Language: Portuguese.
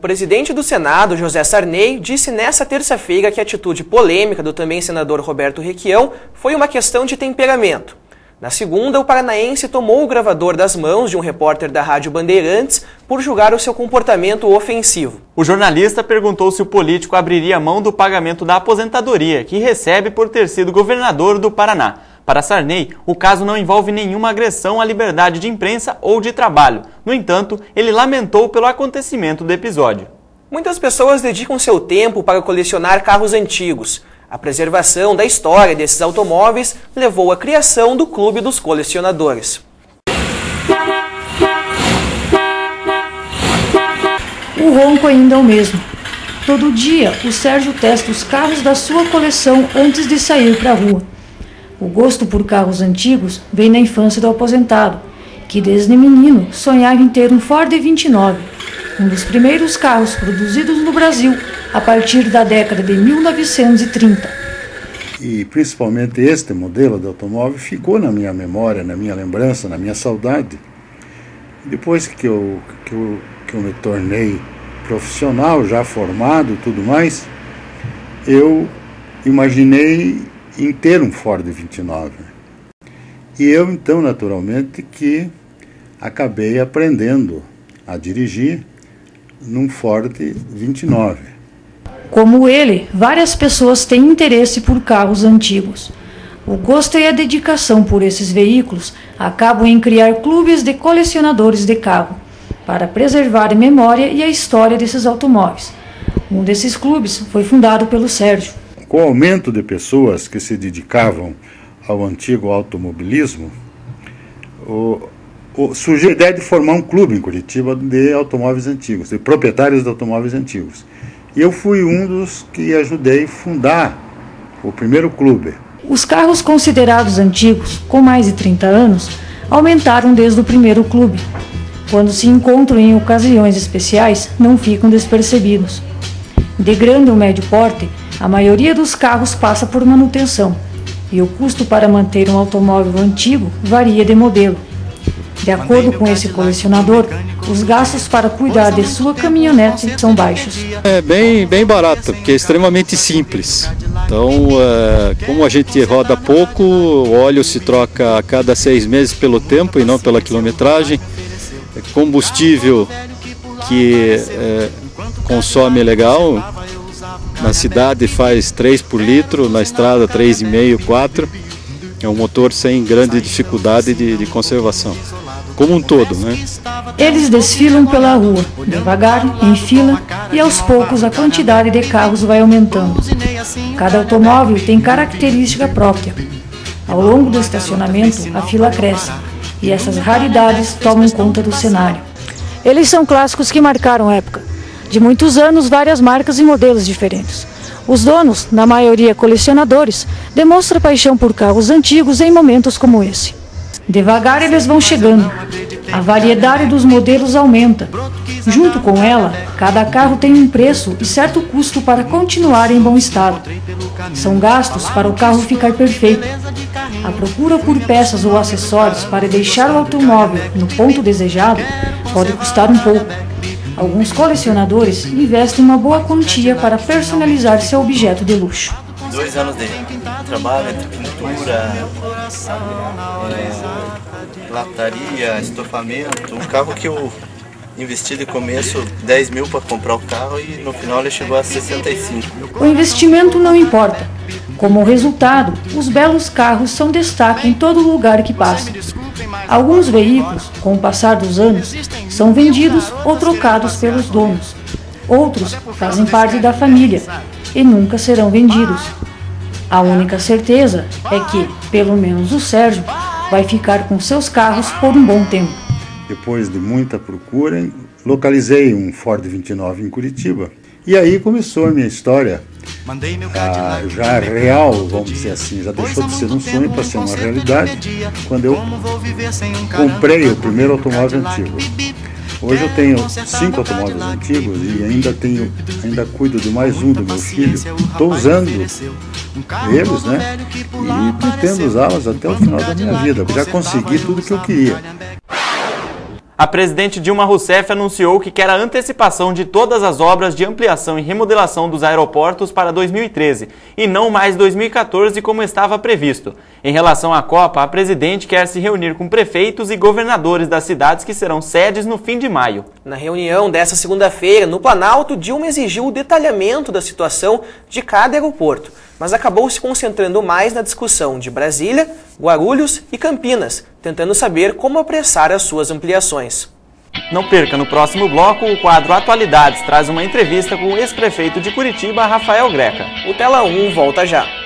presidente do Senado, José Sarney, disse nesta terça-feira que a atitude polêmica do também senador Roberto Requião foi uma questão de temperamento. Na segunda, o paranaense tomou o gravador das mãos de um repórter da Rádio Bandeirantes por julgar o seu comportamento ofensivo. O jornalista perguntou se o político abriria mão do pagamento da aposentadoria que recebe por ter sido governador do Paraná. Para Sarney, o caso não envolve nenhuma agressão à liberdade de imprensa ou de trabalho. No entanto, ele lamentou pelo acontecimento do episódio. Muitas pessoas dedicam seu tempo para colecionar carros antigos. A preservação da história desses automóveis levou à criação do Clube dos Colecionadores. O ronco ainda é o mesmo. Todo dia, o Sérgio testa os carros da sua coleção antes de sair para a rua. O gosto por carros antigos vem na infância do aposentado, que desde menino sonhava em ter um Ford 29, um dos primeiros carros produzidos no Brasil a partir da década de 1930. E principalmente este modelo de automóvel ficou na minha memória, na minha lembrança, na minha saudade. Depois que eu me tornei profissional, já formado e tudo mais, eu imaginei em ter um Ford 29. E eu, então, naturalmente, que acabei aprendendo a dirigir num Ford 29. Como ele, várias pessoas têm interesse por carros antigos. O gosto e a dedicação por esses veículos acabam em criar clubes de colecionadores de carro, para preservar a memória e a história desses automóveis. Um desses clubes foi fundado pelo Sérgio. Com o aumento de pessoas que se dedicavam ao antigo automobilismo, surgiu a ideia de formar um clube em Curitiba de automóveis antigos, de proprietários de automóveis antigos. E eu fui um dos que ajudei a fundar o primeiro clube. Os carros considerados antigos, com mais de 30 anos, aumentaram desde o primeiro clube. Quando se encontram em ocasiões especiais, não ficam despercebidos. De grande ou médio porte, a maioria dos carros passa por manutenção, e o custo para manter um automóvel antigo varia de modelo. De acordo com esse colecionador, os gastos para cuidar de sua caminhonete são baixos. É bem barato, porque é extremamente simples. Então, como a gente roda pouco, o óleo se troca a cada 6 meses pelo tempo e não pela quilometragem. Combustível que consome legal. Na cidade faz 3 por litro, na estrada 3,5, 4. É um motor sem grande dificuldade de conservação, como um todo, né? Eles desfilam pela rua, devagar, em fila, e aos poucos a quantidade de carros vai aumentando. Cada automóvel tem característica própria. Ao longo do estacionamento, a fila cresce, e essas raridades tomam conta do cenário. Eles são clássicos que marcaram época. De muitos anos, várias marcas e modelos diferentes. Os donos, na maioria colecionadores, demonstram paixão por carros antigos em momentos como esse. Devagar eles vão chegando. A variedade dos modelos aumenta. Junto com ela, cada carro tem um preço e certo custo para continuar em bom estado. São gastos para o carro ficar perfeito. A procura por peças ou acessórios para deixar o automóvel no ponto desejado pode custar um pouco. Alguns colecionadores investem uma boa quantia para personalizar seu objeto de luxo. 2 anos de trabalho entre pintura, lataria, estofamento. Um carro que eu investi de começo 10 mil para comprar o carro e no final ele chegou a 65. O investimento não importa. Como resultado, os belos carros são destaque em todo lugar que passam. Alguns veículos, com o passar dos anos, são vendidos ou trocados pelos donos. Outros fazem parte da família e nunca serão vendidos. A única certeza é que, pelo menos o Sérgio, vai ficar com seus carros por um bom tempo. Depois de muita procura, localizei um Ford 29 em Curitiba. E aí começou a minha história, já real, vamos dizer assim, já deixou de ser um sonho para ser uma realidade, quando eu comprei o primeiro automóvel antigo. Hoje eu tenho 5 automóveis antigos e ainda cuido de mais um do meu filho. Estou usando eles, né? E pretendo usá-los até o final da minha vida. Já consegui tudo que eu queria. A presidente Dilma Rousseff anunciou que quer a antecipação de todas as obras de ampliação e remodelação dos aeroportos para 2013 e não mais 2014 como estava previsto. Em relação à Copa, a presidente quer se reunir com prefeitos e governadores das cidades que serão sedes no fim de maio. Na reunião desta segunda-feira, no Planalto, Dilma exigiu o detalhamento da situação de cada aeroporto, mas acabou se concentrando mais na discussão de Brasília, Guarulhos e Campinas, tentando saber como apressar as suas ampliações. Não perca, no próximo bloco, o quadro Atualidades traz uma entrevista com o ex-prefeito de Curitiba, Rafael Greca. O Tela 1 volta já.